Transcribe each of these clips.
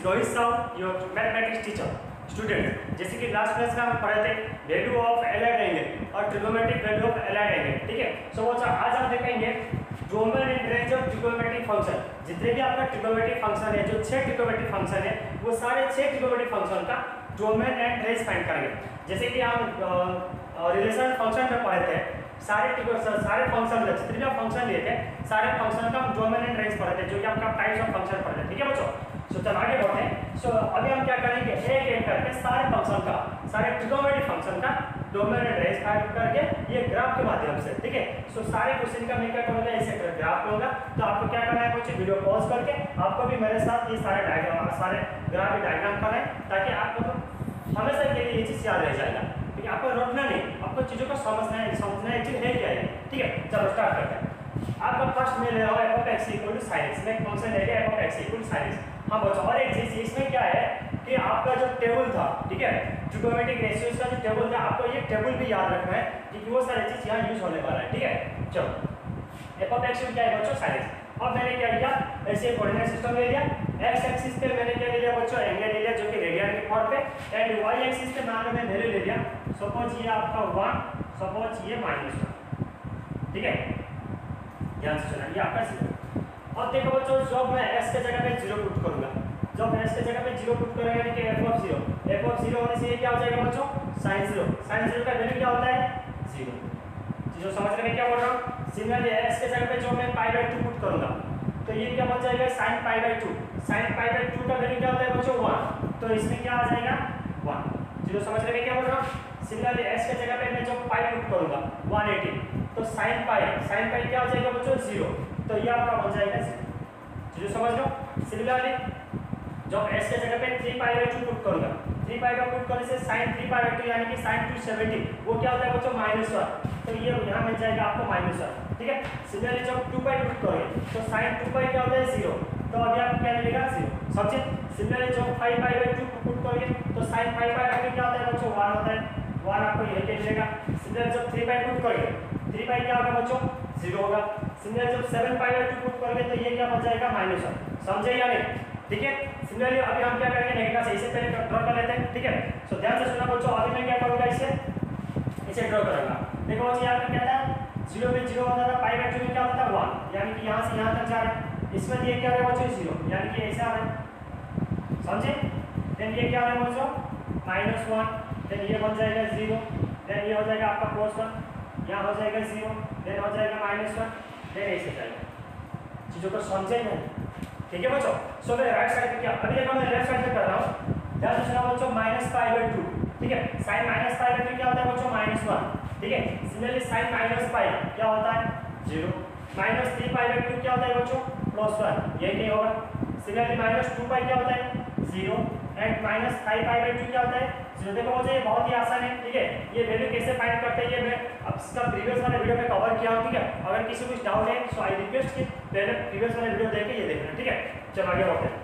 Rohit Sahu, your mathematics teacher. Student, जैसे कि last class में हम पढ़े थे वैल्यू ऑफ एलाइड एंगल और trigonometric value of allied angle, ठीक है। सो आज हम देखेंगे domain and range of trigonometric function. जितने भी आपका ट्रिग्नोमेट्रिक फंक्शन है, जो 6 ट्रिग्नोमेट्रिक फंक्शन है, वो सारे 6 ट्रिग्नोमेट्रिक फंक्शन का डोमेन एंड रेंज फाइंड करेंगे। जैसे कि हम रिलेशन फंक्शन में पढ़े थे, सारे फंक्शन जितने भी आप फंक्शन लिए थे, सारे फंक्शन का हम डोमेन एंड रेंज पढ़े थे, जो कि आपका टाइप्स ऑफ फंक्शन पढ़े थे, ठीक है बच्चों। सो चलो आगे बढ़ते हैं। सो अभी हम क्या करेंगे, एक एक करके सारे फंक्शन का, सारे ट्रिग्नोमेट्रिक फंक्शन का डोमेन एंड रेंज फाइंड करके ये ग्राफ के माध्यम से, ठीक है। सो सारे क्वेश्चन का मैं क्या करूंगा, ऐसे ग्राफ लूंगा। तो आपको क्या करना है, कुछ वीडियो पॉज करके आपको भी मेरे साथ ये सारे डायग्राम, सारे ग्राफ डायग्राम करना है, ताकि आपको हमेशा के लिए ये चीज याद रह जाएगा, ठीक है। आपको रटना नहीं, आपको चीजों को समझना है चीज है क्या है, ठीक है। चलो स्टार्ट करते हैं। आपका फर्स्ट में ले रहा हूं f of x equal to sin x, में फंक्शन ले लिया f of x equal to sin x। हां बच्चों, और एक चीज इसमें क्या है कि आपका जो टेबल था, ठीक है, ट्रिग्नोमेट्रिक रेशियोज का जो टेबल था, आपको ये टेबल भी याद रखना है, क्योंकि वो सारी चीज यहां यूज होने वाला है, ठीक है। चलो f of x क्या है बच्चों, sin x। अब मैंने क्या किया, ऐसे कोऑर्डिनेट सिस्टम ले लिया। x एक्सिस पे मैंने क्या ले लिया बच्चों, एंगल ले लिया, जो कि रेडियन के फॉर्म पे, एंड y एक्सिस पे मान लो मैं वैल्यू ले लिया, सपोज ये आपका 1, सपोज ये -1, ठीक है। ध्यान से सुना, ये आपका 0। अब देखो बच्चों, जब मैं s के जगह पे 0 पुट करूंगा, जब मैं s के जगह पे 0 पुट करूंगा, यानी कि f of 0 होने से ये क्या हो जाएगा बच्चों, sin 0। sin 0 का वैल्यू क्या होता है, 0। चीजों समझ रहे हैं क्या बोल रहा हूं। सिमिलरली s के जगह पे जो मैं π/2 पुट करूंगा, तो ये क्या बन जाएगा, sin π/2। sin π/2 का वैल्यू क्या होता है बच्चों, 1। तो इसमें क्या आ जाएगा, 1। चीजों समझ रहे हैं क्या बोल रहा हूं। सिमिलरली s के जगह पे मैं जो π पुट करूंगा 180, तो sin π क्या हो जाएगा बच्चों, 0। तो ये आपका बन जाएगा 0। चीजों समझ लो। सिमिलरली जब s के जगह पे 3π/2 पुट करूंगा, 3π का पुट करने से sin 3π/2 यानी कि sin 270, वो क्या होता है बच्चों, -1। तो ये यहाँ मिल जाएगा आपको -1, ठीक है। सिमिलरली जब 2π पुट करोगे, तो sin 2π क्या होता है, 0। तो अभी आपको क्या मिलेगा, 0। समझे। सिमिलरली जब 5π/2 पुट करोगे, तो sin 5π/2 क्या होता है बच्चों, 1 होता है, 1 आपको यही के मिलेगा। सिमिलरली जब 3π पुट करोगे, 3π क्या होगा बच्चों, 0 होगा। सिमिलरली जब 7π/2 पुट करोगे, तो ये क्या बन जाएगा, -1। समझे या नहीं, ठीक है। सिमिलरली अभी हम क्या करेंगे, नेगेटिव से इसे पहले ड्रॉ कर लेते हैं, ठीक है। सो ध्यान से सुना बच्चों, अभी मैं क्या करूंगा, इसे ड्रॉ करूंगा। देखो बच्चों, यहाँ पे क्या था, 0 में 0 होता था, π/2 में क्या होता था, 1, यानी कि यहाँ से यहाँ तक जा रहा है। इसमें ये क्या है बच्चों, 0, यानी कि ऐसा आ रहा है, समझे। देन ये क्या आ रहा है बच्चों, -1, देन ये बन जाएगा 0, देन ये हो जाएगा आपका +1, यहाँ हो जाएगा 0, देन हो जाएगा -1, देन ऐसे जाएगा। चीजों को समझे नहीं, ठीक है बच्चों। सो मैं राइट साइड पे क्या, अभी देखो मैं लेफ्ट साइड पे कर रहा हूँ। ध्यान से सुना बच्चों, -π/2, ठीक है। sin -π/2 क्या होता है बच्चों, -1, ठीक है। सिमिलरली sin -π क्या होता है, 0। -3π/2 क्या होता है बच्चों, +1, यही नहीं होगा। सिमिलरली -2π क्या होता है, 0, एंड -5π/2 क्या होता है, 0। देखो बच्चों, ये बहुत ही आसान है, ठीक है। ये वैल्यू कैसे फाइंड करते हैं, ये मैं अब इसका प्रीवियस वाले वीडियो में कवर किया हूं, ठीक है। अगर किसी को कुछ डाउट है, सो आई रिक्वेस्ट कि पहले प्रीवियस वाले वीडियो देख के ये देखना, ठीक है। चलो आगे बढ़ते हैं।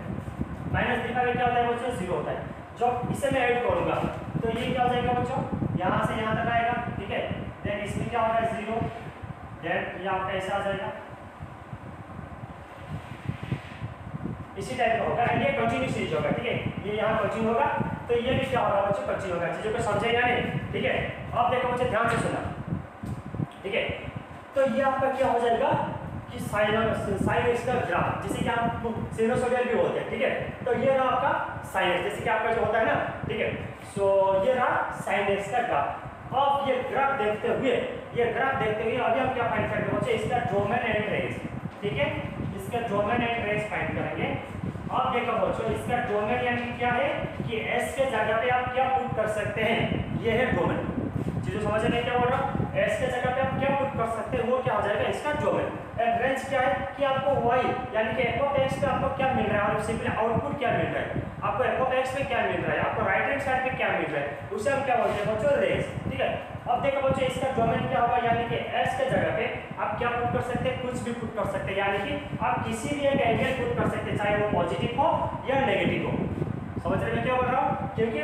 -3π क्या होता है बच्चों, 0 होता है। जब इसे मैं ऐड करूंगा, तो ये क्या हो जाएगा बच्चों, यहाँ से यहाँ तक आएगा, ठीक है। देन इसमें क्या होगा, 0, देन ये आपका ऐसा आ जाएगा, इसी टाइप का होगा, एंड ये कंटिन्यू सीरीज होगा, ठीक है। ये यहाँ कंटिन्यू होगा, तो ये भी क्या होगा बच्चों, कंटिन्यू होगा। चीजों को समझे या नहीं, ठीक है। अब देखो बच्चों, ध्यान से सुना, ठीक है। तो ये आपका क्या हो जाएगा कि sin x का ग्राफ, जैसे कि आप सिनुसॉइडल भी होते हैं, ठीक है। तो ये रहा आपका sin x, जैसे कि आपका जो होता है ना, ठीक है। सो ये रहा sin x का ग्राफ। अब ये ग्राफ देखते हुए अभी हम क्या फाइंड करेंगे बच्चों, इसका डोमेन एंड रेंज, ठीक है। इसका डोमेन एंड रेंज फाइंड करेंगे। अब देखो बच्चों, इसका डोमेन यानी क्या है कि s के जगह पे आप क्या पुट कर सकते हैं, ये है डोमेन। चीजों समझ नहीं क्या बोल रहा हूँ, s के जगह पे आप क्या पुट कर सकते हैं, वो क्या हो जाएगा, इसका डोमेन। एंड रेंज क्या है कि आपको y यानी कि f of x पे आपको क्या मिल रहा है, और सिंपली आउटपुट क्या मिल रहा है, आपको f of x पे क्या मिल रहा है, आपको राइट हैंड साइड पे क्या मिल रहा है, उसे हम क्या बोलते हैं बच्चों, रेंज, ठीक है। अब देखो बच्चों, इसका डोमेन क्या होगा, यानी कि s के जगह पे आप क्या पुट कर सकते हैं, कुछ भी पुट कर सकते हैं, यानी कि आप किसी भी एक एंगल पुट कर सकते हैं, चाहे वो पॉजिटिव हो या नेगेटिव हो। समझ रहे हैं क्या बोल रहा हूँ, क्योंकि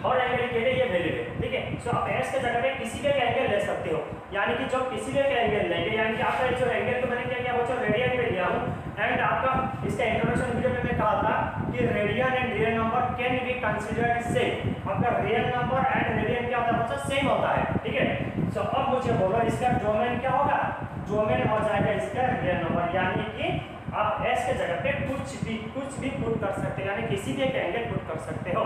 हर एंगल के लिए ये वैलिड है, ठीक है। सो आप x के जगह पे किसी भी एक एंगल ले सकते हो, यानी कि जो किसी भी एक एंगल लेंगे, यानी कि आपका जो एंगल तो मैंने क्या किया बच्चों रेडियन में लिया हूँ। एंड आपका इसका इंट्रोडक्शन वीडियो में मैं कहा था कि radian and real number can be considered same. आपका रियल नंबर एंड रेडियन क्या होता है बच्चों, सेम होता है, ठीक है। सो अब मुझे बोलो इसका डोमेन क्या होगा, डोमेन हो जाएगा इसका रियल नंबर, यानी कि आप s के जगह पे कुछ भी पुट कर सकते हो, यानी किसी भी एक एंगल पुट कर सकते हो।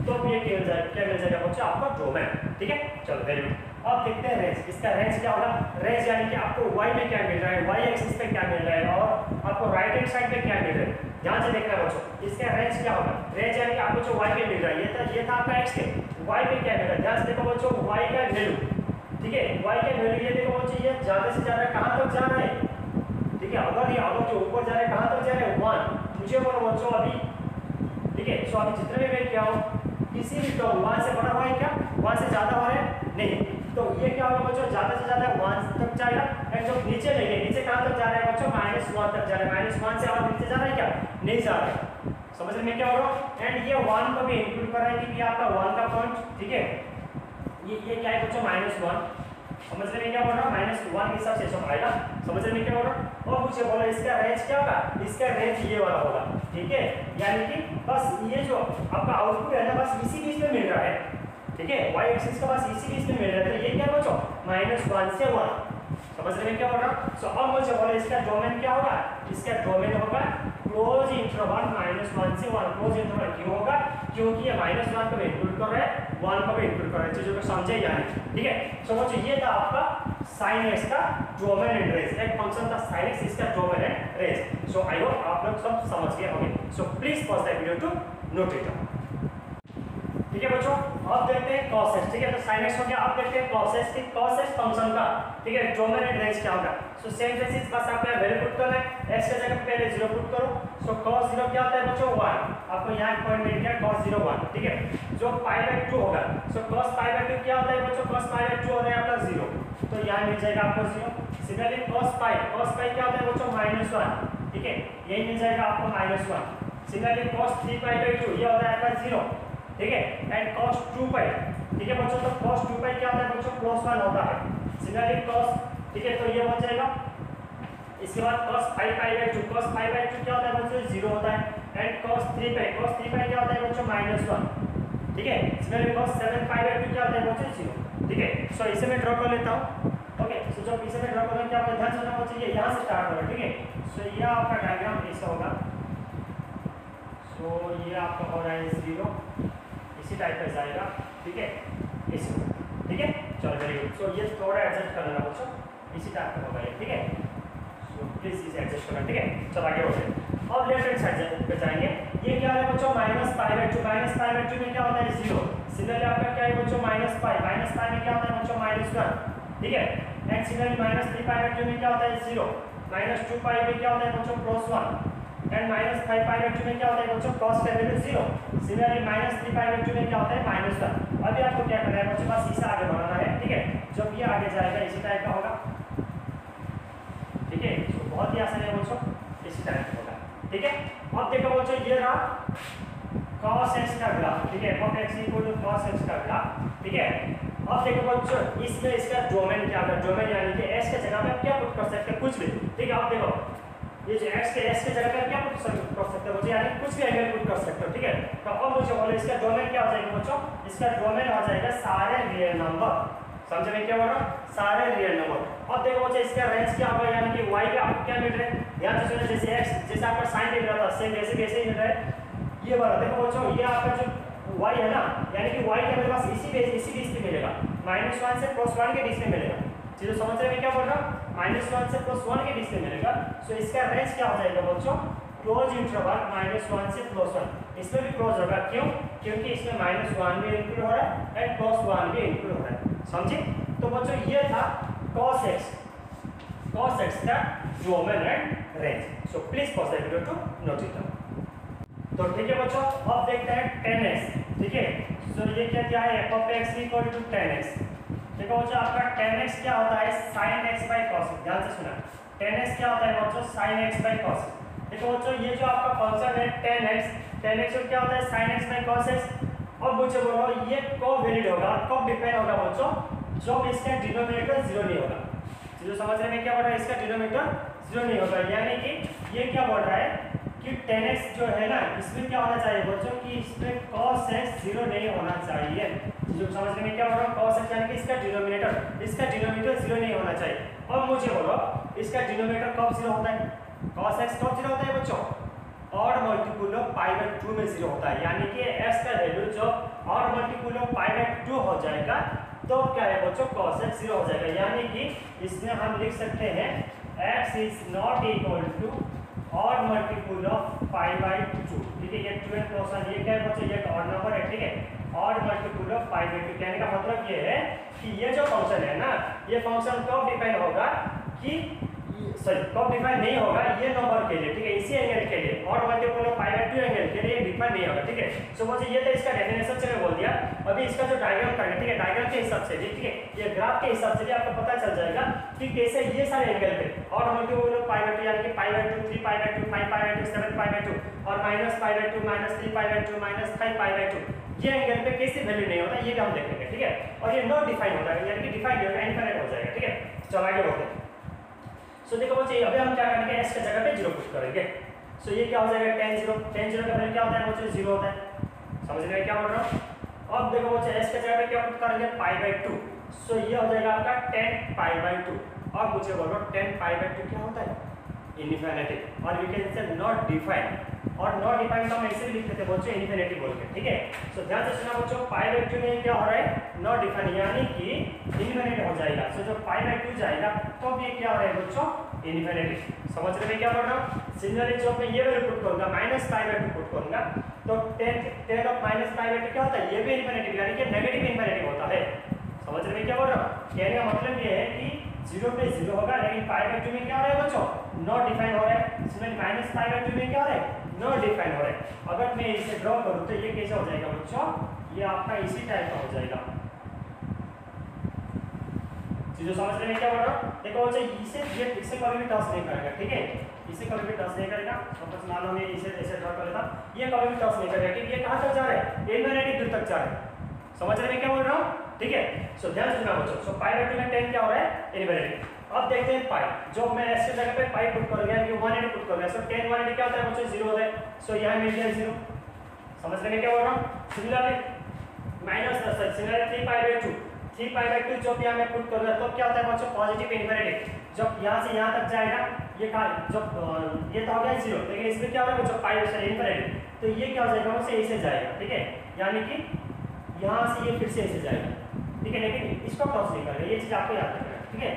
तो ये क्या मिल जाएगा बच्चों आपका डोमेन, ठीक है। चलो वेरी गुड। अब देखते हैं रेंज। इसका रेंज क्या होगा, रेंज यानी कि आपको y में क्या मिल रहा है, y एक्सिस पे क्या मिल रहा है और आपको राइट हैंड साइड पे क्या मिल रहा है, ध्यान से देखना है बच्चों। इसका रेंज क्या होगा, रेंज यानी कि आपको जो y पे मिल रहा है, ये था आपका x पे, y पे क्या मिल रहा है, ध्यान से देखो बच्चों y का वैल्यू, ठीक है। y का वैल्यू ये देखो बच्चों, ये ज्यादा से ज्यादा कहां तक जा रहा है, ठीक है। अगर ये अगर जो ऊपर जा रहा है कहां तक जा रहा है 1, मुझे बोलो बच्चों अभी, ठीक है। सो अभी जितने भी मैं क्या हूं किसी भी टर्म 1 से बड़ा हुआ है क्या, 1 से ज्यादा हो रहा है नहीं, तो ये क्या होगा बच्चों ज्यादा से ज्यादा 1 तक जाएगा। एंड जो नीचे लेंगे, नीचे कहां तक जा रहा है बच्चों, -1 तक जा रहा है। -1 से और नीचे जा रहा है क्या, नहीं जा रहा है। समझ में क्या हो रहा है। एंड ये 1 को भी इंक्लूड कर रहा है कि आपका 1 का पॉइंट, ठीक है। ये क्या है बच्चों -1, समझने में क्या बोल रहा है, -1 के हिसाब से सब आएगा, समझने में क्या बोल रहा है। और मुझे बोला इसका रेंज क्या होगा, इसका रेंज ये वाला होगा, ठीक है। यानी कि बस ये जो आपका आउटपुट है ना, बस इसी बीच में मिल रहा है, ठीक है। y एक्सिस का बस इसी बीच में मिल रहा है, तो ये क्या बच्चों -1 से 1, समझने में क्या बोल रहा है। सो अब मुझे बोला इसका डोमेन क्या होगा, इसका डोमेन होगा क्लोज इंटरवल -1 से 1। क्लोज इंटरवल क्यों होगा, क्योंकि ये -1 को इंक्लूड कर रहा है, 1 को भी इंक्लूड कर रहा है, चीजों को समझे यानी, ठीक है। सो बच्चों ये था आपका sin x का डोमेन एंड रेंज, एक फंक्शन था sin x, इसका domain and range. So I hope आप लोग सब समझ गए होंगे। So please pause the video to note it down, ठीक है बच्चों। अब देखते हैं cos x, ठीक है। तो sin x हो गया, अब देखते हैं cos x की, cos x फंक्शन का, ठीक है, डोमेन एंड रेंज क्या होगा। सो सेम बेसिस, बस आपको वैल्यू पुट करना है, x के जगह पे पहले 0 पुट करो। सो cos 0 क्या होता है बच्चों 1, आपको यहां एक पॉइंट मिल गया cos 0 1, ठीक है। जो π/2 होगा, सो cos π/2 क्या होता है बच्चों, cos π/2 होता है आपका 0, तो यहां मिल जाएगा आपको 0। सिमिलरली cos π क्या होता है बच्चों -1, ठीक है, यही मिल जाएगा आपको -1। सिमिलरली cos 3π/2 ये होता है आपका 0, ठीक है। एंड cos 2π, ठीक है बच्चों, तो cos 2π क्या होता है बच्चों +1 होता है। सिमिलरली cos, ठीक है, तो ये बन जाएगा। इसके बाद cos 5π/2, cos 5/2 क्या होता है बच्चों 0 होता है। एंड cos 3π क्या होता है बच्चों -1, ठीक है। सिमिलरली cos 7π/2 क्या होता है बच्चों 0, ठीक है। सो इसे मैं ड्रॉ कर लेता हूं, ओके। सो जब इसे मैं ड्रॉ करूंगा क्या होगा, ध्यान से समझना चाहिए, यहां से स्टार्ट होगा, ठीक है। सो ये आपका डायग्राम ऐसा होगा। सो ये आपका हो रहा है 0, इसी टाइप का जाएगा, ठीक है, इसी, ठीक है। चलो वेरी गुड। सो ये थोड़ा एडजस्ट कर लेना बच्चों, इसी टाइप का होगा ये, ठीक है। सो प्लीज इसे एडजस्ट करना, ठीक है। चलो आगे बढ़ते हैं। अब लेफ्ट हैंड साइड पे जाएंगे, ये क्या है बच्चों -π/2 में क्या होता है 0। सिमिलरली आपका क्या है बच्चों -π में क्या होता है बच्चों -1, ठीक है। एंड सिमिलरली -3π/2 में क्या होता है 0, -2π में क्या होता है बच्चों +1, एंड -5π/2 में क्या होता है बच्चों cos का वैल्यू 0। सिमिलरली -3π/2 में क्या होता है -1। अभी आपको क्या करना है बच्चों, बस इसे आगे बढ़ाना है, ठीक है। जब ये आगे जाएगा इसी टाइप का होगा, ठीक है। तो बहुत ही आसान है बच्चों, इसी टाइप का होगा, ठीक है। अब देखो बच्चों ये रहा cos x का ग्राफ, ठीक है, f(x = cos x का ग्राफ, ठीक है। अब देखो बच्चों इसमें इसका डोमेन क्या होगा, डोमेन यानी कि x के जगह पे आप क्या पुट कर सकते हैं, कुछ भी, ठीक है। अब देखो ये जो x के जगह पे क्या पुट कर सकते हो बच्चों, यानी कुछ भी एंगल पुट कर सकते हो, ठीक है। तो अब मुझे बोलो इसका डोमेन क्या हो जाएगा बच्चों, इसका डोमेन हो जाएगा सारे रियल नंबर, समझ में क्या हो रहा है, सारे रियल नंबर। अब देखो बच्चों इसका रेंज क्या होगा, यानी कि y पे आपको क्या मिल रहा है, ध्यान से सुनो, जैसे x जैसे आपका sin मिल रहा था सेम वैसे कैसे मिल रहा है, ये वाला देखो बच्चों, ये आपका जो y है ना, यानी कि y के मेरे पास इसी बीच में मिलेगा, -1 से +1 के बीच में मिलेगा। चीज़ समझ रहे हैं क्या बोल रहा हूँ, -1 से +1 के बीच में मिलेगा। सो इसका रेंज क्या हो जाएगा बच्चों, क्लोज इंटरवल -1 से +1। इसमें भी क्लोज होगा, क्यों, क्योंकि इसमें -1 भी इंक्लूड हो रहा है एंड +1 भी इंक्लूड हो रहा है, समझे। तो बच्चों ये था cos x का domain and range. So please pause the video to note it down. तो ठीक है बच्चों, अब देखते हैं tan x, ठीक है। सो ये क्या है, f(x = tan x)। देखो बच्चों आपका tan x क्या होता है, sin x/cos x। ध्यान से सुना, tan x क्या होता है बच्चों, sin x/cos x। देखो बच्चों ये जो आपका फंक्शन है tan x क्या होता है sin x/cos x। अब मुझे बोलो ये कब वैलिड होगा, कब डिफाइन होगा बच्चों, जब इसका डिनोमिनेटर जीरो नहीं होगा। जो समझ रहे हैं क्या बोल रहा है, इसका डिनोमिनेटर जीरो नहीं होगा, यानी कि ये क्या बोल रहा है कि 10x जो है ना इसमें क्या होना चाहिए बच्चों कि इसमें cos x जीरो नहीं होना चाहिए। जो समझने में क्या बोल रहा हूँ, cos x यानी कि इसका डिनोमिनेटर जीरो नहीं होना चाहिए। अब मुझे बोलो इसका डिनोमिनेटर कब जीरो होता है, cos x कब जीरो होता है बच्चों, odd multiple of pi by 2 में जीरो होता है, यानी कि x का वैल्यू जब odd multiple of pi by 2 हो जाएगा तो क्या है बच्चों, cos x जीरो हो जाएगा, यानी कि इसमें हम लिख सकते हैं x is not equal to odd multiple of pi by 2। ठीक है, ये 12 प्लस 1 ये क्या है बच्चों, ये ऑड नंबर है। ठीक है, odd multiple of pi by 2 कहने का मतलब ये है कि ये जो फंक्शन है ना, ये फंक्शन कब डिफाइन होगा कि सॉरी कब डिफाइन नहीं होगा, ये नंबर के लिए। ठीक है, इसी एंगल के लिए और multiple of pi by 2 angle के लिए डिफाइन नहीं होगा। ठीक है, सो मुझे ये तो इसका डेफिनेशन से मैं बोल दिया। अभी इसका जो डायग्राम करेंगे, ठीक है, डायग्राम के हिसाब से भी, ठीक है, ये ग्राफ के हिसाब से भी आपको पता चल जाएगा कि कैसे ये सारे एंगल पे और मल्टीपल ऑफ पाई बाय 2 यानी कि पाई by 2, 3 pi by 2, 5 pi by 2, 7 pi by 2 और minus pi by 2, minus 3 pi by 2, minus 5 pi by 2, ये एंगल पे कैसे वैल्यू नहीं होता ये भी हम देखेंगे। ठीक है, और ये नॉट डिफाइन होता है, यानी कि डिफाइन नहीं होगा, इनफिनिट हो जाएगा। ठीक है, चलो आगे बढ़ते हैं। सो देखो बच्चों अभी हम क्या करेंगे, s के जगह पे 0 पुट करेंगे। सो ये क्या हो जाएगा, tan 0 का वैल्यू क्या होता है बच्चों, 0 होता है। समझ रहे हैं क्या बोल रहा हूँ। अब देखो बच्चों s के जगह पे क्या पुट करेंगे, पाई बाय 2। सो ये हो जाएगा आपका tan पाई बाय 2। अब मुझे बोलो tan पाई बाय 2 क्या होता है, इनफिनिटी, और you can say not define, और नॉट डिफाइन तो हम ऐसे भी लिख देते हैं बच्चों इनफिनिटी बोल के। ठीक है, सो ध्यान से सुना बच्चों, पाई बाय 2 में क्या हो रहा है, नॉट डिफाइन, यानी कि इनफिनिटी हो जाएगा। सो जब पाई बाय 2 जाएगा तो ये क्या हो रहा है बच्चों, इनफिनिटी। समझ रहे हैं क्या बोल रहा हूँ। सिमिलरली जब मैं ये वैल्यू पुट करूंगा माइनस पाई बाय 2 पुट करूंगा तो tan of minus pi by 2 क्या होता है, ये भी इनफिनिटी यानी कि नेगेटिव इनफिनिटी होता है। समझ रहे हैं क्या बोल रहा हूँ। कहने का मतलब ये है कि 0 पे 0 होगा, लेकिन पाई बाय 2 में क्या हो रहा है बच्चों, नॉट डिफाइन हो रहा है। इसमें माइनस पाई बाय 2 में क्या हो रहा है, नॉट डिफाइन हो रहा है। अगर मैं इसे ड्रॉ करूं तो ये कैसे हो जाएगा बच्चों, ये आपका इसी टाइप का हो जाएगा। चीजों समझ रहे हैं क्या बोल रहा हूं। देखो बच्चों इसे कभी भी टच नहीं करेगा। ठीक है, इसे कभी भी टच नहीं करेगा। सपोज मान लो मैं इसे ऐसे ड्रॉ कर लेता, ये कभी भी टच नहीं करेगा क्योंकि ये कहां तक जा रहा है, इनफिनिटी दूर तक जा रहा है। समझ रहे हैं क्या बोल रहा हूं। ठीक है, सो ध्यान से सुनना बच्चों। सो पाई बाय 2 में tan क्या हो रहा है, इनफिनिटी। अब देखते हैं पाई, जो मैं s की जगह पे पाई पुट करूंगा यानी 180 पुट करूंगा, सो tan 180 क्या होता है बच्चों, 0 होता है। सो यहां मिल गया 0। समझ रहे हैं क्या बोल रहा हूं। Similarly minus 3 pi by 2, 3 pi by 2 जब यहाँ मैं पुट करूंगा तो क्या होता है बच्चों, पॉजिटिव इनफिनिटी। जब यहाँ से यहाँ तक जाएगा ये का जब ये तो हो गया 0, लेकिन इसमें क्या होगा बच्चों, पाई से इनफिनिटी, तो ये क्या हो जाएगा बच्चों, ऐसे जाएगा। ठीक है, यानी कि यहाँ से ये फिर से ऐसे जाएगा। ठीक है, लेकिन इसको क्रॉस नहीं करेगा, ये चीज आपको याद रखना है। ठीक है,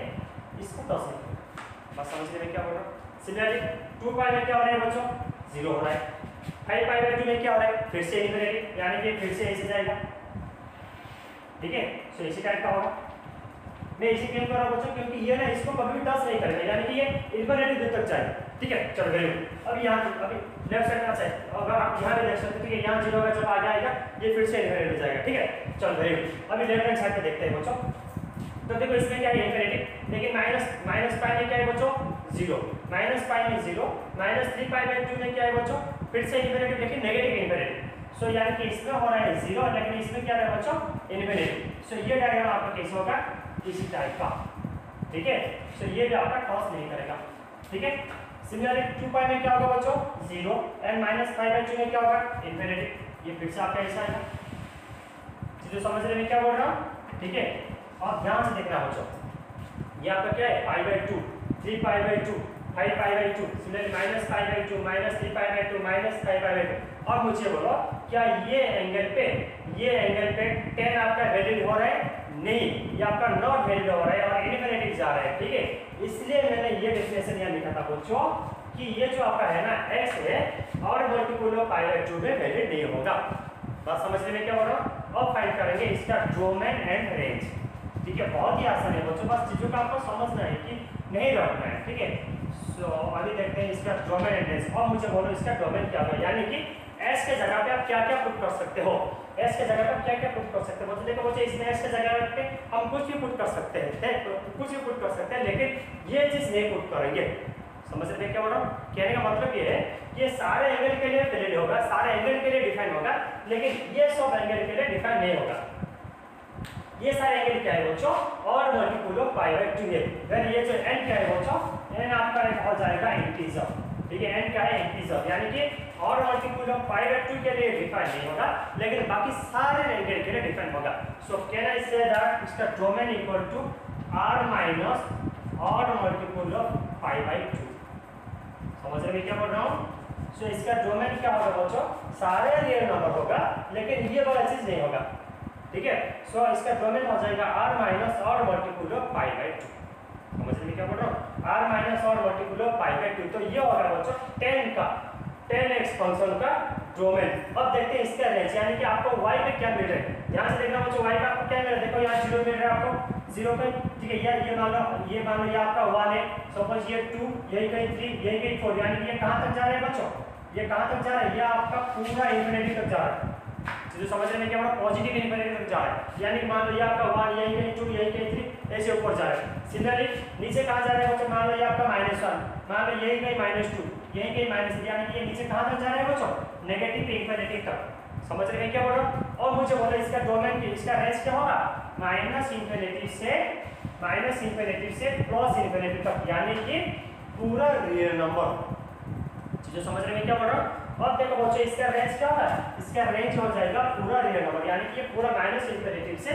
इसको क्रॉस नहीं करेगा। बस समझ में क्या बोल रहा हूँ। सिमिलरली 2 पाई में क्या हो रहा है बच्चों, 0 हो रहा है। 5 पाई बाय 2 में क्या हो रहा है, फिर से इनफिनिटी, यानी कि फिर से ऐसे जाएगा। ठीक है, सो इसी टाइप का होगा। मैं इसी क्यों कर रहा हूं बच्चों, क्योंकि ये ना इसको कभी भी टच नहीं करेगा, यानी कि ये इनफिनिटी दूर तक जाएगा। ठीक है, चलो वेरी गुड। अभी यहाँ अभी लेफ्ट साइड का चाहिए, अगर आप यहाँ पे देख सकते हो, ठीक है, यहाँ 0 होगा, जब आगे आएगा ये फिर से इनफिनिटी जाएगा। ठीक है, चलो वेरी गुड। अभी लेफ्ट हैंड साइड पे देखते हैं बच्चों। तो देखो इसमें क्या है, इनफिनिटी, लेकिन माइनस पाई में क्या है बच्चों, 0, माइनस पाई में 0, माइनस 3 पाई बाय 2 में क्या है बच्चों, फिर से इनफिनिटी, लेकिन नेगेटिव इनफिनिटी। सो यानी कि इसमें हो रहा है 0, लेकिन इसमें क्या है बच्चों, इनफिनिटी। सो ये डायग्राम आपका कैसे होगा, इसी टाइप का। ठीक है, सो ये भी आपका टॉस नहीं करेगा। ठीक है, सिमिलरली 2 पाई में क्या होगा बच्चों, 0, एंड माइनस पाई बाय 2 में क्या होगा, इनफिनिटी। ये फिर से आपका ऐसा आएगा। चीजें समझ रहे हैं क्या बोल रहा हूँ। ठीक है, आप ध्यान से देखना बच्चों, ये आपका क्या है, पाई by 2, 3 pi by 2, 5 pi by 2, similarly minus pi by 2, minus 3 pi by 2, minus 5 pi by 2। अब मुझे बोलो क्या ये एंगल पे tan आपका वैलिड हो रहा है, नहीं, ये आपका नॉट वैलिड हो रहा है और इनफिनिटी जा रहा है। ठीक है, इसलिए मैंने ये डेफिनेशन यहाँ लिखा था बच्चों कि ये जो आपका है ना x है और मल्टीपल ऑफ पाई बाय 2 में वैलिड नहीं होगा। बात समझने में क्या हो रहा है। अब फाइंड करेंगे इसका डोमेन एंड रेंज। ठीक है, बहुत ही आसान है बच्चों, बस चीजों का आपको समझना है कि नहीं रखना है। ठीक है, सो अभी देखते हैं इसका डोमेन एंड रेंज। अब मुझे बोलो इसका डोमेन क्या होगा, यानी कि s के जगह पे आप क्या क्या पुट कर सकते हो, s के जगह पे आप क्या क्या पुट कर सकते हो। बच्चों देखो बच्चों, इसमें s के जगह पे हम कुछ भी पुट कर सकते हैं, कुछ भी पुट कर सकते हैं, लेकिन ये चीज नहीं पुट करेंगे। समझ रहे हैं क्या बोल रहा हूँ? कहने का मतलब ये है कि ये सारे एंगल के लिए वैलिड होगा, सारे एंगल के लिए डिफाइन होगा, लेकिन ये सब एंगल के लिए डिफाइन नहीं होगा। ये सारे एंगल क्या है बच्चों? और मल्टीपल ऑफ पाई बाय 2 है। फिर ये जो n क्या है बच्चों? n आपका हो जाएगा इंटीजर, ठीक है? n क्या है? इंटीजर, यानी कि और मल्टीपल ऑफ पाई बाय 2 के लिए डिफाइन नहीं होगा, लेकिन बाकी सारे एंगल के लिए डिफाइन होगा। So can I say that इसका domain equal to r minus और मल्टीपल ऑफ पाई बाय 2। समझ रहे हैं क्या बोल रहा हूँ? सो इसका डोमेन क्या होगा बच्चों? सारे रियल नंबर होगा, लेकिन ये वाला चीज नहीं होगा, ठीक है? सो इसका डोमेन हो जाएगा r माइनस और मल्टीपल ऑफ पाई बाय 2। समझ रहे हैं क्या बोल रहा हूँ? r माइनस और मल्टीपल ऑफ पाई बाय 2, तो ये होगा बच्चों 10x फंक्शन का डोमेन। अब देखते हैं इसका रेंज, यानी कि आपको y पे क्या मिल रहा है। यहाँ से देखना बच्चों y पे आपको क्या मिल रहा है, देखो यहाँ 0 मिल रहा है आपको, 0 पे, ठीक है? ये मान लो ये आपका 1 है, सपोज ये 2, यही कहीं 3, यही कहीं 4, यानी कि ये कहाँ तक जा रहा है बच्चों? ये कहाँ तक जा रहा है? ये आपका पूरा इंफिनिटी तक जा रहा है। जो समझ रहे हैं क्या बोला? पॉजिटिव इंफिनिटी तक जा रहा है, यानी मान लो ये आपका 1, यही कहीं 2, यही कहीं 3, ऐसे ऊपर जा रहा है। सिमिलरली नीचे कहाँ जा रहा है बच्चों? मान लो ये आपका -1, मान लो यही कहीं -2, यही कहीं -3, यानी कि ये नीचे कहाँ तक जा रहा है बच्चों? नेगेटिव इंफिनिटी तक। समझ रहे हैं क्या बोल रहा हूँ? और मुझे बोला इसका डोमेन की, इसका रेंज क्या होगा? माइनस इंफिनिटी से प्लस इंफिनिटी तक, यानी कि पूरा रियल नंबर। चीजें समझ रहे हैं क्या बोल रहा हूँ? अब देखो बच्चों इसका रेंज क्या होगा? इसका रेंज हो जाएगा पूरा रियल नंबर, यानी कि ये पूरा माइनस इंफिनिटी से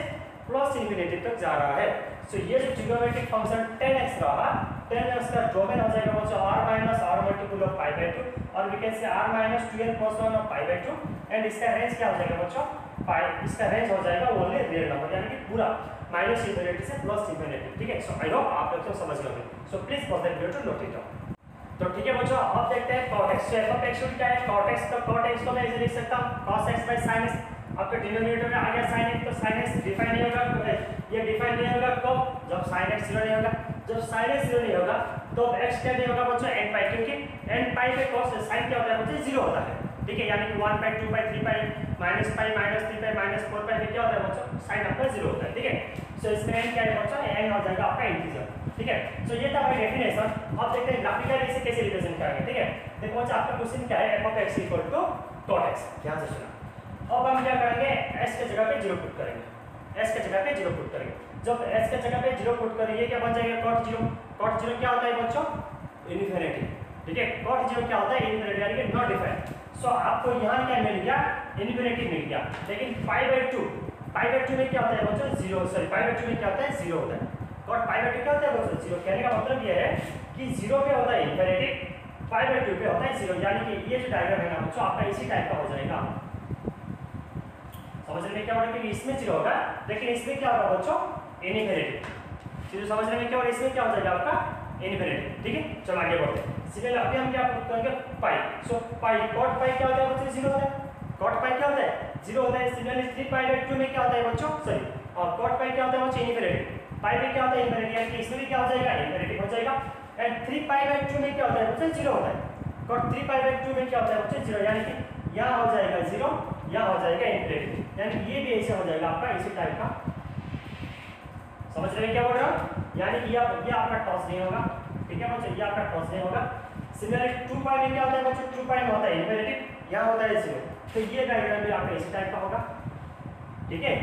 प्लस इंफिनिटी तक जा रहा है। सो ये जो ट्रिग्नोमेट्रिक फंक्शन 10x रहा, 10x का डोमेन हो जाएगा बच्चों r माइनस और मल्टीपल ऑफ पाई बाय 2, और we can say r minus 2n plus 1 of pi by 2, and इसका रेंज क्या हो जाएगा बच्चों? पाई। इसका रेंज हो जाएगा ओनली रियल नंबर, यानी कि पूरा माइनस इंफिनिटी से प्लस इंफिनिटी, ठीक है? सो आई होप आप लोग सब समझ गए। So please pause the video to note it down. तो ठीक है बच्चों, अब देखते हैं cot x। तो f of x क्या है? cot x, तो cot x को मैं इसे लिख सकता हूँ cos x by sin x। आपके डिनोमिनेटर में आ गया sin x, तो sin x डिफाइन नहीं होगा, ये डिफाइन नहीं होगा कब? जब sin x 0 नहीं होगा। जब sin x 0 नहीं होगा तो x क्या नहीं होगा बच्चों? n पाई, क्योंकि n पाई पे cos sin क्या होता है बच्चों? 0 होता है, ठीक है? यानी कि 1 पाई, 2 पाई, 3 पाई, माइनस पाई, माइनस 3 पाई, माइनस 4 पाई, क्या होता है बच्चों? sin आपका 0 होता है, ठीक है? सो इसमें n क्या है बच्चों? n हो जाएगा आपका इंटीजर, ठीक है? सो ये था भाई डेफिनेशन। अब देखते हैं ग्राफिकली इसे कैसे रिप्रेजेंट करेंगे, ठीक है? देखो बच्चों आपका क्वेश्चन क्या है? f of x equal to cot x। ध्यान से सुना। अब हम क्या करेंगे? s के जगह पे 0 पुट करेंगे, s के जगह पे 0 पुट करेंगे। जब s के जगह पे 0 पुट करेंगे क्या बन जाएगा? cot 0। cot 0 क्या होता है बच्चों? इनफिनिटी, ठीक है? cot 0 क्या होता है? इनफिनिटी, यानी कि नॉट डिफाइंड। सो आपको यहाँ क्या मिल गया? इनफिनिटी मिल गया, लेकिन पाई बाय 2 में क्या होता है बच्चों? 0, सॉरी पाई बाय 2 में क्या होता है? 0 होता है। cot पाई बाय 2 क्या होता है बच्चों? 0। कहने का मतलब ये है कि 0 पे होता है इनफिनिटी, पाई बाय 2 पे होता है 0, यानी कि ये जो डायग्राम है ना बच्चों आपका इसी टाइप का हो जाएगा। समझ रहे हैं क्या बोल रहे हैं? कि इसमें 0 होगा, लेकिन इसमें क्या होगा बच्चों? इनफिनिटी। चीजें समझ रहे हैं क्या? और इसमें क्या हो जाएगा आपका? इनफिनिटी, ठीक है? चलो आगे बढ़ते हैं। सिमिलरली अभी हम क्या करेंगे? पाई। सो पाई, cot पाई क्या होता है बच्चों? 0 होता है। cot पाई क्या होता है? 0 होता है। सिमिलरली 3 पाई बाय 2 में क्या होता है बच्चों? सॉरी, और cot पाई क्या होता है बच्चों? इनफिनिटी। पाई में क्या होता है? इनफिनिटी, यानी कि इसमें भी क्या हो जाएगा? इनफिनिटी हो जाएगा। एंड 3 पाई बाय 2 में क्या होता है बच्चों? 0 होता है। cot 3 पाई बाय 2 में क्या होता है बच्चों? 0, यानी कि यहाँ हो जाएगा 0, यहाँ हो जाएगा इनफिनिटी, यानी कि ये भी ऐसे हो जाएगा आपका इसी टाइप का। समझ रहे हैं क्या बोल रहा हूँ? यानी कि ये आपका टॉस नहीं होगा, ठीक है बच्चों? ये आपका टॉस नहीं होगा। सिमिलरली 2 पाई में क्या होता है बच्चों? 2 पाई में होता है इनफिनिटी, यहाँ होता है 0, तो ये डायग्राम भी आपका इसी टाइप का होगा, ठीक है?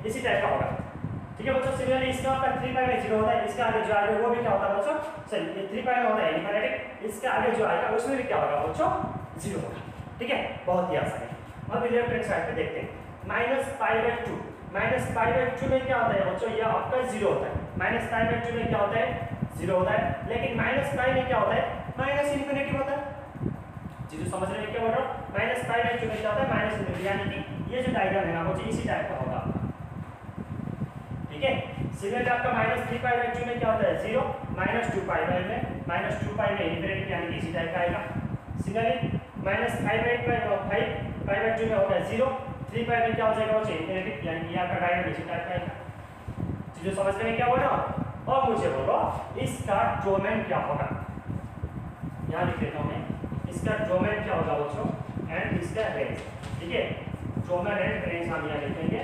इसी टाइप का होगा, ठीक है बच्चों? सिमिलरली इसका आपका 3 पाई में 0 होता है, इसका आगे जो आएगा वो भी क्या होता है बच्चों? सॉरी, ये 3 पाई में होता है इनफिनिटी, इसका आगे जो आएगा उसमें भी क्या होगा बच्चों? 0 होगा, ठीक है? बहुत ही आसान है। अब लेफ्ट हैंड साइड पे देखते हैं। माइनस पाई बाय 2 में क्या होता है बच्चों? ये आपका 0 होता है। माइनस पाई बाय 2 में क्या होता है? 0 होता है, लेकिन माइनस पाई में क्या होता है? माइनस इनफिनिटी होता है। चीजें समझ रहे हैं क्या बोल रहा हूँ? माइनस पाई बाय 2 में क्या होता है? माइनस इनफिनिटी, यानी कि ये जो डायग्राम है ना बच्चों इसी टाइप का होगा, ठीक है? सिमिलरली आपका माइनस 3 पाई बाय 2 में क्या होता है? 0, माइनस 2 पाई बाय में, माइनस 2 पाई में इनफिनिटी, यानी कि इसी टाइप का आएगा। सिमिलरली माइनस 5 पाई बाय 2 में होता है 0, 3 पाई में क्या हो जाएगा बच्चों? इनफिनिटी, यानी कि आपका डायग्राम इसी टाइप का आएगा। चीजें समझ रहे हैं क्या बोल रहा हूँ? और मुझे बोलो इसका डोमेन क्या होगा? यहाँ लिख देता हूँ मैं, इसका डोमेन क्या होगा बच्चों? एंड इसका रेंज, ठीक है? डोमेन एंड रेंज हम यहाँ लिखेंगे।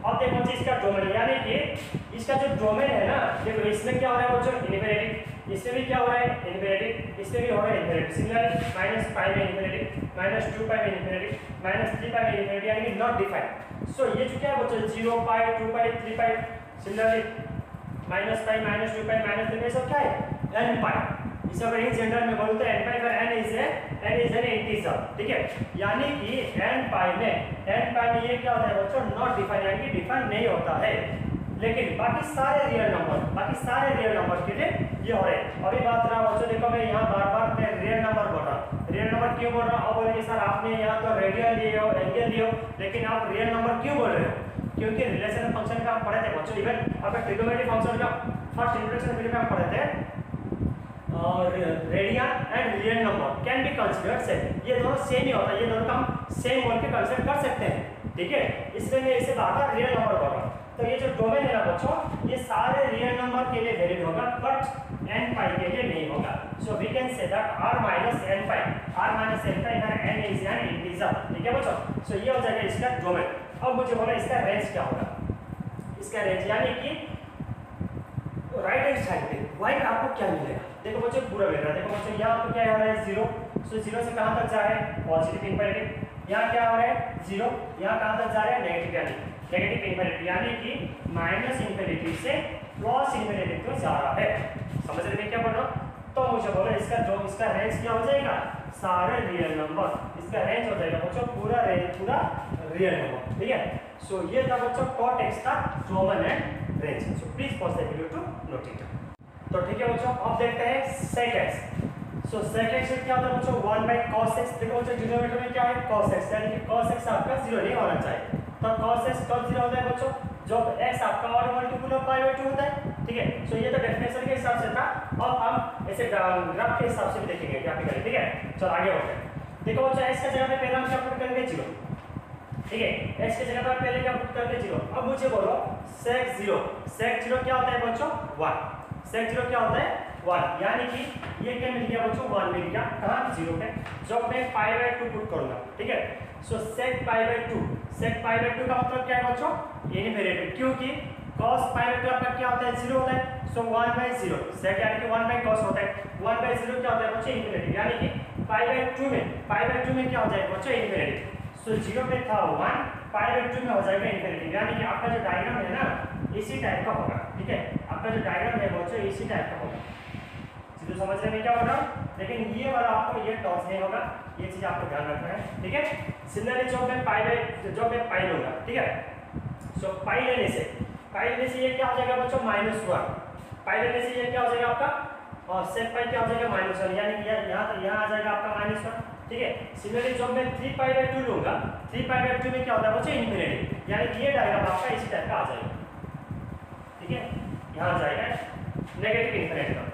अब देखो इसका डोमेन, यानी कि इसका जो डोमेन है ना, देखो इसमें क्या हो रहा है बच्चों? इनफिनिटी, इसमें भी क्या हो रहा है इन्फिनिटी, इसमें भी हो रहा है इन्फिनिटी। सिमिलरली माइनस पाई में इन्फिनिटी, माइनस 2 पाई में इन्फिनिटी, माइनस 3 पाई में इन्फिनिटी, यानी कि नॉट डिफाइंड। सो ये जो क्या है बच्चों 0 pi 2 pi 3 pi, similarly minus pi minus 2 pi minus 3 pi सब क्या है n पाई। इसे अगर इन जनरल में बोलते हैं n पाई का n इज एन इंटीजर, ठीक है। यानी कि n पाई में ये क्या होता है बच्चों नॉट डिफाइंड, यानी कि डिफाइंड नहीं होता है। लेकिन बाकी सारे रियल नंबर के लिए ये हो रहे हैं। अभी बात रहा बच्चों, देखो मैं यहाँ बार-बार मैं रियल नंबर बोल रहा हूँ। रियल नंबर क्यों बोल रहा हूँ? अब बोलेंगे सर आपने यहाँ तो रेडियन लिए हो, एंगल लिए हो, लेकिन आप रियल नंबर क्यों बोल रहे हो? क्योंकि रिलेशन फंक्शन का हम पढ़े थे बच्चों, इवन आपका ट्रिग्नोमेट्री फंक्शन का फर्स्ट इंट्रोडक्शन वीडियो में हम पढ़े थे। Radian and real number can be considered same, ये दोनों सेम ही होता है, ये दोनों का हम सेम बोल के कंसीडर कर सकते हैं, ठीक है। इसलिए मैं इसे बार-बार रियल नंबर बोल रहा हूँ। तो ये जो डोमेन है ना बच्चों, ये सारे रियल नंबर के लिए वैलिड होगा, बट n पाई के लिए नहीं होगा। So we can say that r minus n पाई n इज एन इंटीजर, ठीक है बच्चों। सो ये हो जाएगा इसका डोमेन। अब मुझे बोला इसका रेंज क्या होगा, इसका रेंज यानी कि राइट हैंड साइड पे y का आपको क्या मिलेगा। देखो बच्चों पूरा मिल रहा है, देखो बच्चों यहाँ आपको क्या हो रहा है 0, सो 0 से कहाँ तक जा रहा है पॉजिटिव इंफिनिटी। यहाँ क्या हो रहा है 0, यहाँ कहाँ तक जा रहा है नेगेटिव, यानी नेगेटिव इंफिनिटी, यानी कि माइनस इंफिनिटी से प्लस इंफिनिटी को जा रहा है। समझ रहे हैं क्या बोल रहा हूँ? तो मुझे बोलो इसका रेंज क्या हो जाएगा, सारे रियल नंबर, इसका रेंज हो जाएगा बच्चों पूरा रियल नंबर, ठीक है। सो ये था बच्चों cot x का domain and range. So please pause the video to note it. तो ठीक है बच्चों, अब देखते हैं sec x। सो sec x क्या होता है बच्चों 1/cos x। देखो बच्चों डिनोमिनेटर में क्या है cos x, यानी कि cos x आपका 0 नहीं होना चाहिए। तो cos x कब 0 होता है बच्चों, जब x आपका odd multiple of pi by 2 होता है, ठीक है। सो ये तो डेफिनेशन के हिसाब से था, अब हम ऐसे ग्राफ के हिसाब से भी देखेंगे ग्राफिकली, ठीक है। चलो आगे बढ़ते हैं। देखो बच्चों x का जगह पे पहले हम क्या पुट करेंगे 0, ठीक है। x की जगह पर पहले क्या पुट करके 0। अब मुझे बोलो sec 0 क्या होता है बच्चों 1, sec 0 क्या होता है 1, यानी कि ये क्या मिल गया बच्चों 1 मिल गया, कहाँ 0 पे, जब मैं पाई बाय 2 पुट करूंगा, ठीक है। सो sec पाई बाय 2 का मतलब क्या है बच्चों इनफिनिटी, क्योंकि cos पाई बाय 2 आपका क्या होता है 0 होता है। सो 1/0 sec यानी कि 1/cos होता है, 1/0 क्या होता है बच्चों इनफिनिटी, यानी कि पाई बाय 2 में क्या हो जाएगा बच्चों इनफिनिटी। सो 0 पे था 1, पाई बाय 2 में हो जाएगा इनफिनिटी, यानी कि आपका जो डायग्राम है ना इसी टाइप का होगा, ठीक है। आपका जो डायग्राम है बच्चों इसी टाइप का होगा। सीधे समझ रहे हैं क्या हो रहा है? लेकिन ये वाला आपको ये टॉस नहीं होगा, ये चीज आपको ध्यान रखना है, ठीक है। सिमिलरली जब मैं पाई लूंगा, ठीक है। सो पाई लेने से ये क्या हो जाएगा बच्चों -1, पाई लेने से ये क्या हो जाएगा आपका और sec पाई क्या हो जाएगा -1, यानी कि यहाँ आ जाएगा आपका -1, ठीक है। सिमिलरली जब मैं 3 पाई बाय 2 लूंगा, 3 पाई बाय 2 में क्या होता है बच्चों इनफिनिटी, यानी कि ये डायग्राम आपका इसी टाइप का आ जाएगा, ठीक है। यहाँ जाएगा नेगेटिव इनफिनिटी का,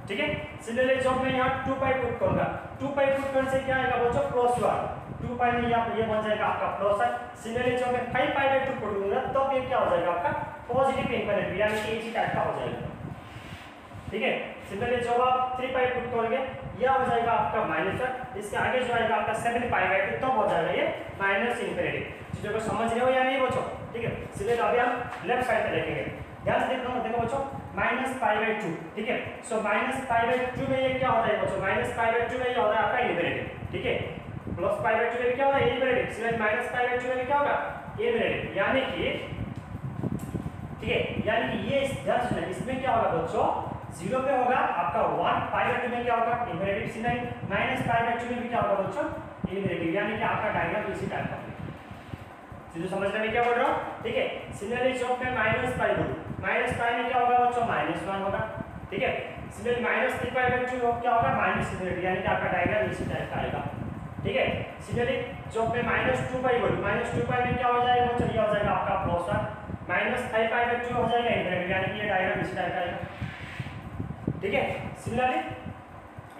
ठीक है। सिमिलरली जब मैं यहाँ 2 पाई पुट करूंगा, 2 पाई पुट करने से क्या आएगा बच्चों +1, 2 पाई में यहाँ ये बन जाएगा आपका +1। सिमिलरली जब मैं 5 पाई बाय 2 पुट करूंगा तब ये क्या हो जाएगा आपका पॉजिटिव इनफिनिटी, यानी कि इसी टाइप का हो जाएगा, ठीक है। सिमिलरली जब आप 3 पाई पुट करोगे यह हो जाएगा आपका -1, इसके आगे जो आएगा आपका 7 पाई बाय 2 तब हो जाएगा ये -इनफिनिटी। चीजों को समझ रहे हो या नहीं बच्चों, ठीक है। सिमिलरली अभी हम लेफ्ट साइड पे देखेंगे, ध्यान से देखो बच्चों -पाई बाय 2, ठीक है। सो -पाई बाय 2 में ये क्या होता है बच्चों -पाई बाय 2 में ये होता है आपका इनफिनिटी, ठीक है। +पाई बाय 2 में क्या होता है इनफिनिटी, सिमिलरली -पाई बाय 2 में क्या होगा इनफिनिटी, यानी कि ठीक है, यानी कि ये ध्यान से इसमें क्या होगा बच्चों 0 पे होगा आपका 1, पाई बाय 2 में क्या होगा इनफिनिटी, सिमिलरली -पाई बाय 2 में भी क्या होगा बच्चों इनफिनिटी, यानी कि आपका डायग्राम इसी टाइप का है। चीजें समझने में क्या बोल रहा हूँ, ठीक है। सिमिलरली जब मैं -पाई बोलूं, -पाई में क्या होगा बच्चों -1 होगा, ठीक है। सिमिलरली -3 पाई बाय 2 क्या होगा -इनफिनिटी, यानी कि आपका डायग्राम इसी टाइप का आएगा, ठीक है। सिमिलरली जब मैं -2 पाई बोलूं, -2 पाई में क्या हो जाएगा बच्चों ये हो जाएगा आपका +1, -5 पाई बाय 2 हो जाएगा इनफिनिटी, यानी कि ये डायग्राम इसी टाइप का आएगा, ठीक है। सिमिलरली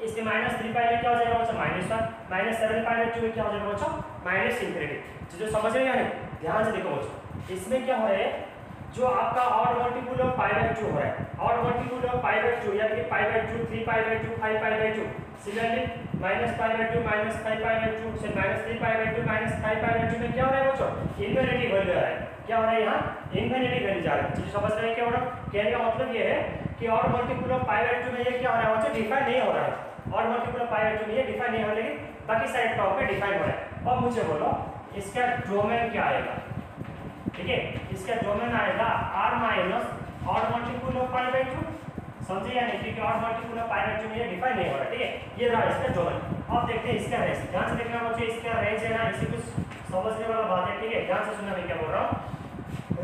इसके -3 पाई में क्या हो जाएगा बच्चों -1, -7 पाई बाय 2 में क्या हो जाएगा बच्चों -इनफिनिटी। जो समझ रहे हैं ध्यान से देखो बच्चों, इसमें क्या हो रहा है जो आपका odd multiple of pi by 2 हो रहा है, odd multiple of pi by 2 यानी कि पाई by 2, 3 pi by 2, 5 pi by 2। Similarly -pi by 2 -5 pi by 2 से -3 पाई बाय 2 -5 पाई बाय 2 में क्या हो रहा है बच्चों इनफिनिटी वैल्यू आ रहा है, क्या हो रहा है यहाँ इन्फिनिटी वैल्यू जा रहा है। चीज समझ रहे हैं क्या हो रहा है? कहने का मतलब ये है कि odd multiple of pi by 2 में ये क्या हो रहा है बच्चों डिफाइन नहीं हो रहा है। Odd multiple of pi by 2 में ये डिफाइन नहीं हो रहा, लेकिन बाकी सारे टर्म पे डिफाइन हो रहा है। अब मुझे बोलो इसका डोमेन क्या आएगा? ठीक है, इसका डोमेन आएगा r minus odd multiple of pi by 2। समझे या नहीं? क्योंकि odd multiple of pi by 2 में ये डिफाइन नहीं हो रहा। ठीक है, ये रहा इसका डोमेन। अब देखते हैं इसका रेंज। ध्यान से देखना बच्चों, इसका रेंज है ना, इसी कुछ समझने वाला बात है। ठीक है, ध्यान से सुनना मैं क्या बोल रहा हूं।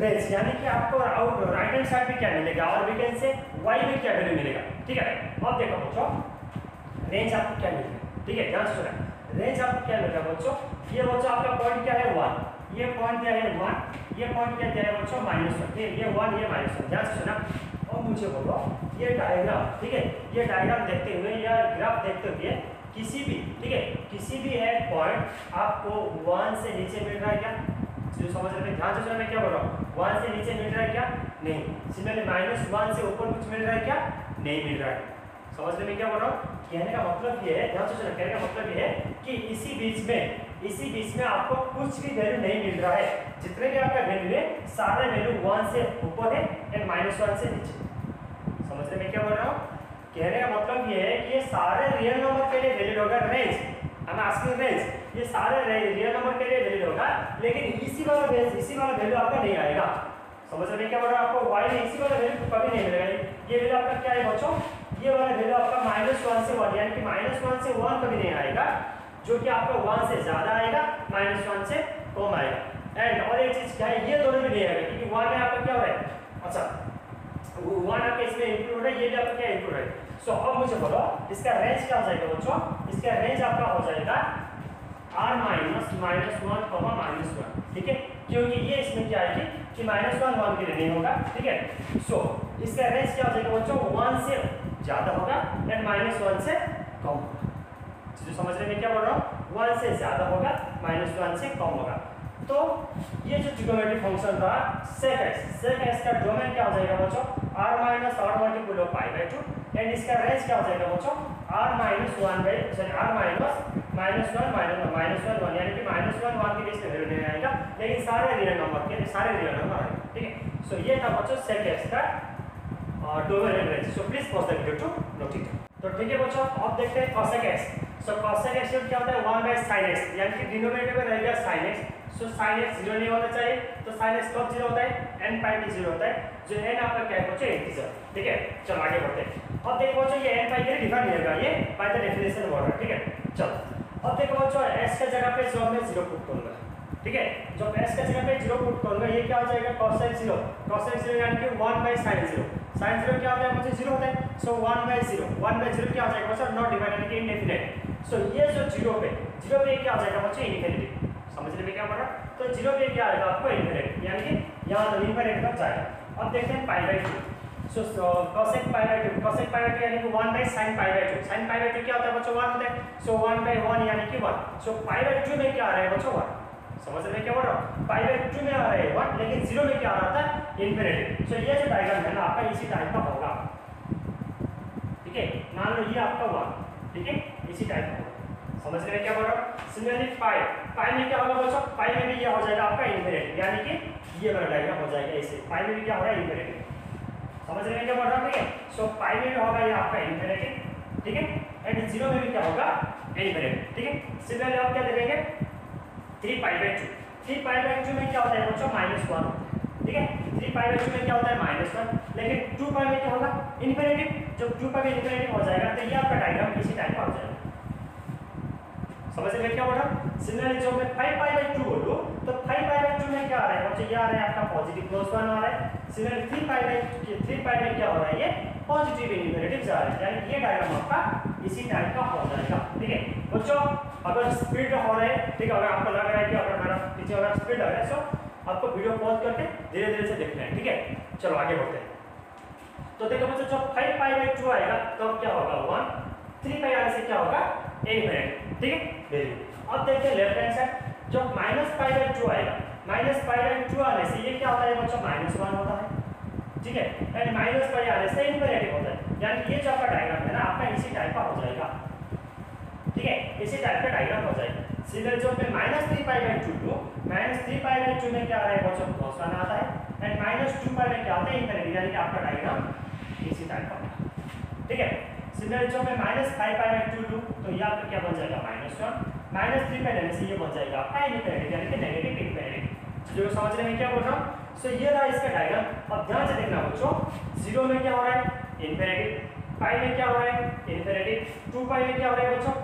रेंज यानी कि आपको आउट राइट हैंड साइड पे क्या मिलेगा और वी कैन से y में क्या वैल्यू मिलेगा। ठीक है, अब देखो बच्चों रेंज आपको क्या मिलेगा। ठीक है, ध्यान से सुना, रेंज आपको क्या मिलेगा बच्चों। ये बच्चों आपका पॉइंट क्या है 1, ये पॉइंट क्या है 1, ये पॉइंट क्या है बच्चों -1। ठीक है, ये 1 ये -1। ध्यान से सुना। अब मुझे बोलो ये डायग्राम, ठीक है, ये डायग्राम देखते हुए या ग्राफ देखते हुए किसी भी, ठीक है, किसी भी एक पॉइंट आपको 1 से नीचे मिल रहा है क्या? जो समझ रहे हैं, ध्यान से सुना मैं क्या बोल रहा हूँ। 1 से नीचे मिल रहा है क्या? नहीं। सिमिलरली -1 से ऊपर कुछ मिल रहा है क्या? नहीं मिल रहा है। समझ रहे मैं क्या बोल रहा हूँ? कहने का मतलब ये है, ध्यान से सुना, कहने का मतलब ये है कि इसी बीच में आपको कुछ भी वैल्यू नहीं मिल रहा है। जितने भी आपका वैल्यू है सारे वैल्यू 1 से ऊपर है एंड -1 से नीचे। समझ रहे मैं क्या बोल रहा हूँ? कहने का मतलब ये है कि ये सारे रियल नंबर के लिए वैलिड होगा रेंज। हम आस्किंग रेंज, ये सारे रियल नंबर के लिए वैलिड होगा, लेकिन इसी वाला वैल्यू आपका नहीं आएगा। समझ रहे क्या बोल रहा हूँ? आपको y में इसी वाला वैल्यू कभी नहीं मिलेगा। ये वैल्यू आपका क्या है बच्चों? ये वाला वैल्यू आपका -1 से 1, यानी कि -1 से 1 कभी नहीं आएगा, जो कि आपका 1 से ज्यादा आएगा, -1 से कम आएगा। एंड और एक चीज क्या है, ये दोनों भी नहीं आएगा, क्योंकि 1 में आपका क्या हो रहा है, अच्छा 1 आपके इसमें इंक्लूड हो रहा है, ये भी आपका क्या इंक्लूड है। सो अब मुझे बोलो इसका रेंज क्या हो जाएगा बच्चों? इसका रेंज आपका हो जाएगा r -1, ठीक है, क्योंकि ये इसमें क्या है कि -1 1 के लिए नहीं होगा। ठीक है, सो इसका रेंज क्या हो जाएगा बच्चों? 1 से ज्यादा होगा एंड -1 से कम होगा। जो समझ रहे हैं क्या बोल रहा हूँ? 1 से ज्यादा होगा, -1 से कम होगा। तो ये जो ट्रिग्नोमेट्रिक फंक्शन रहा sec x का डोमेन क्या हो जाएगा बच्चों? r minus odd multiple of pi by 2 and इसका रेंज क्या हो जाएगा बच्चों? r माइनस 1 -1 यानी कि -1 के बीच में वैल्यू नहीं आएगा, लेकिन सारे रियल नंबर आएंगे। ठीक है, सो ये था बच्चों sec x का domain and range. So please pause the video to note it. तो ठीक है बच्चों, अब देखते हैं cosec x। सो cosec x क्या होता है? 1/sin x, यानी कि डिनोमिनेटर में रहेगा sin x। सो sin x 0 नहीं होना चाहिए, तो sin x कब 0 होता है? n पाई पे 0 होता है, जो n आपका क्या है बच्चों? इंटीजर। ठीक है, चलो आगे बढ़ते हैं। अब देखो बच्चों ये n पाई के लिए डिफाइन नहीं होगा, ये बाय द डेफिनेशन वर्ड है। ठीक है, चलो अब देखो बच्चों x का जगह पे जो मैं 0 पुट करूंगा। ठीक है, जब x का जगह पे 0 पुट करूंगा, ये क्या हो जाएगा? cosec 0 यानी कि 1/sin 0। sin 0 क्या होता है बच्चों? 0 होता है। सो 1/0 क्या हो जाएगा बच्चों? नॉट डिवाइड, यानी कि इंडेफिनिट। सो ये जो 0 पे क्या हो जाएगा बच्चों? इनफिनिटी। समझ रहे क्या पढ़ रहा? तो 0 पे क्या आएगा आपको? इनफिनिटी, यानी कि यहाँ तो इनफिनिटी तक जाएगा। अब देखते हैं पाई by 2। So cosec pi by 2 यानी कि 1/sin pi by 2। sin pi by 2 क्या होता है बच्चों? 1 होता है। सो 1/1 यानी कि 1। सो पाई बाय 2 में क्या आ रहा है बच्चों? 1। समझ रहे क्या बोल रहा हूँ? पाई बाय 2 में आ रहा है 1, लेकिन 0 में क्या आ रहा था? इनफिनिटी। सो ये जो डायग्राम है ना आपका इसी टाइप का होगा। ठीक है, मान लो ये आपका 1, ठीक है, इसी टाइप का होगा। समझ रहे क्या बोल रहा हूँ? सिमिलरली पाई में क्या होगा बच्चों? पाई में भी ये हो जाएगा आपका इनफिनिटी, यानी कि ये वाला डायग्राम हो जाएगा ऐसे। पाई में भी क्या हो रहा है? इनफिनिटी। समझ रहे क्या बोल रहा हूँ? ठीक है, सो पाई में भी होगा ये आपका इनफिनिटी। ठीक है, एंड 0 में भी क्या होगा? इनफिनिटी। ठीक है, सिमिलरली आप क्या देखेंगे? 3π/2 में क्या होता है बच्चों? -1। ठीक है, 3π/2 में क्या होता है? -1, लेकिन 2π में क्या होगा? इनफिनिटी। जब 2π में इनफिनिटी हो जाएगा तो ये आपका डायग्राम इसी टाइप का हो जाएगा। समझ रहे क्या बोल रहा हूं? सिमिलरली जब मैं 5π/2 बोलूं तो 5π/2 में क्या आ रहा है बच्चों? ये आ रहा है आपका पॉजिटिव +1 आ रहा है। सिमिलरली 3π में क्या हो रहा है? ये पॉजिटिव इनफिनिटी जा रहा है, यानी ये डायग्राम आपका इसी टाइप का हो जाएगा। ठीक है बच्चों, अगर स्पीड हो रहा है, ठीक है, अगर आपको लग रहा है कि अगर मेरा पीछे अगर स्पीड आ रहा है, सो आपको वीडियो पॉज करके धीरे धीरे से देखना है। ठीक है, चलो आगे बढ़ते हैं। तो देखो बच्चों, जब 5π/2 आएगा तब क्या होगा? 1। 3π आने से क्या होगा? इनफिनिटी। ठीक है, वेरी गुड। अब देखते हैं लेफ्ट हैंड साइड। जब -π/2 आएगा, -π/2 आने से ये क्या होता है बच्चों? -1 होता है। ठीक है, एंड -π आने से इनफिनिटी होता है, यानी कि ये जो आपका डायग्राम है ना आपका इसी टाइप का हो जाएगा। ठीक है, इसी टाइप का डायग्राम हो जाएगा। सिमिलर जब मैं -3π/2 लूं -3 पाई बाई 2 में क्या आ रहा है बच्चों, प्लस 1 आता है, एंड -2 पाई में क्या आता है, इनफिनिटी, यानी कि आपका डायग्राम इसी टाइप का होगा। ठीक है, सिमिलर जो मैं -5 पाई बाई 2 लूं तो ये आपका क्या बन जाएगा, -1, -3 पाई लेने से ये बन जाएगा आपका इनफिनिटी, यानी कि नेगेटिव इनफिनिटी। जो समझ रहे हैं क्या बोल रहा हूं? सो ये रहा इसका डायग्राम। अब ध्यान से देखना बच्चों, 0 में क्या हो रहा है, इनफिनिटी, पाई में क्या हो रहा है, इनफिनिटी, 2 पाई में क्या हो रहा है बच्चों,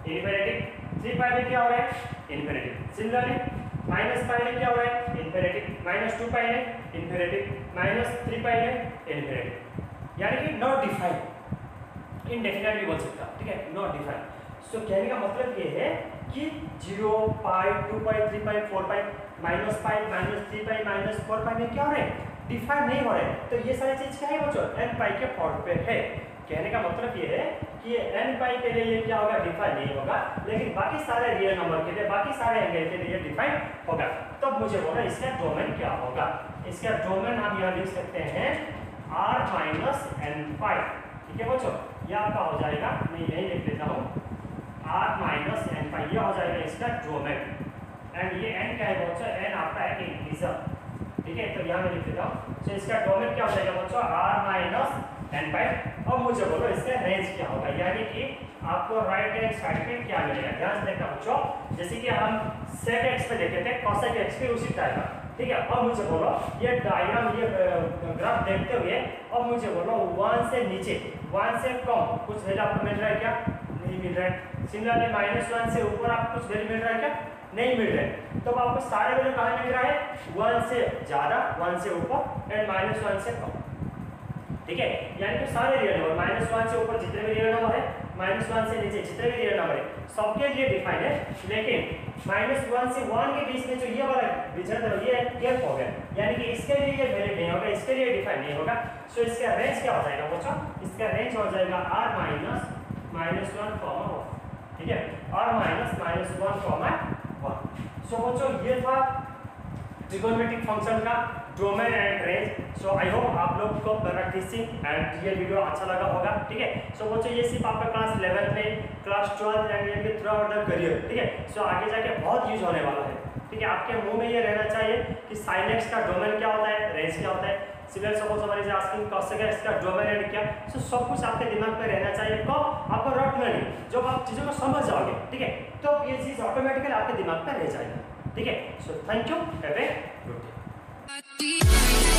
इनफिनिटी, 3 पाई में क्या हो रहा है, इनफिनिटी। सिमिलरली -पाई में क्या हो रहा है, इनफिनिटी, -2 पाई में इनफिनिटी, -3 पाई में इनफिनिटी, यानी कि नॉट डिफाइन, इनडेफिनेट भी बोल सकता, ठीक है, नॉट डिफाइन। सो कहने का मतलब ये है कि 0 पाई, 2 पाई, 3 पाई, 4 पाई, -पाई, -3 पाई, -4 पाई में क्या हो रहे हैं, डिफाइन नहीं हो रहे हैं। तो ये सारी चीज क्या है बच्चों, n पाई के फॉर्म पे है। कहने का मतलब ये है कि ये n पाई के लिए ये क्या होगा, डिफाइन नहीं होगा, लेकिन बाकी सारे रियल नंबर के लिए, बाकी सारे एंगल के लिए डिफाइन होगा। तब मुझे बोलना इसका डोमेन क्या होगा। इसका डोमेन हम यहाँ लिख सकते हैं r माइनस n पाई। ठीक है बच्चों, ये आपका हो जाएगा, मैं यही लिख लेता हूँ, r माइनस n पाई, ये हो जाएगा इसका डोमेन। एंड ये n क्या है बच्चों, n आपका है इंटीजर। ठीक है, तो यहाँ मैं लिख देता हूँ। तो इसका डोमेन क्या हो जाएगा बच्चों, r माइनस n पाई। अब मुझे बोलो इसका रेंज क्या होगा, यानी कि आपको राइट हैंड साइड पे क्या मिलेगा। ध्यान से देखना बच्चों, जैसे कि हम सेक एक्स पे देखे थे, कॉसेक एक्स पे उसी टाइप का। ठीक है, अब मुझे बोलो ये डायग्राम, ये ग्राफ देखते हुए अब मुझे बोलो 1 से नीचे, 1 से कम कुछ वैल्यू आपको मिल रहा है क्या, नहीं मिल रहा है। सिमिलरली -1 से ऊपर आपको कुछ वैल्यू मिल रहा है क्या, नहीं मिल रहा है। तो आपको सारे वैल्यू कहाँ मिल रहा है, 1 से ज्यादा, 1 से ऊपर एंड -1 से कम। ठीक है, यानी कि सारे रियल नंबर, -1 से ऊपर जितने भी रियल नंबर है, -1 से नीचे जितने भी रियल नंबर है, सबके लिए डिफाइन है। लेकिन -1 से 1 के बीच में जो ये वाला रीजन है, ये गैप हो गया, यानी कि इसके लिए ये वैल्यू नहीं होगा, इसके लिए डिफाइन नहीं होगा। सो इसका रेंज क्या हो जाएगा बच्चों, इसका रेंज हो जाएगा r माइनस -1 कॉमा 1। ठीक है, r माइनस -1 कॉमा 1। सो बच्चों ये था ट्रिगोनोमेट्रिक फंक्शन का domain and range. So I hope आप लोग को प्रैक्टिसिंग एंड ये वीडियो अच्छा लगा होगा। ठीक है, सो बच्चों ये सिर्फ आपका क्लास 11 में, क्लास 12 एंड ये थ्रू आउट द करियर। ठीक है, सो आगे जाके बहुत यूज होने वाला है। ठीक है, आपके मुंह में ये रहना चाहिए कि sin x का डोमेन क्या होता है, रेंज क्या होता है, सिमिलर सपोज हमारे आस्किंग cosec x का डोमेन एंड क्या। सो सब कुछ आपके दिमाग में रहना चाहिए। कब आपको रटना नहीं, जब आप चीज़ों को समझ जाओगे, ठीक है, तो ये चीज़ ऑटोमेटिकली आपके दिमाग में रह जाएगी। ठीक है, so thank you, have a good day.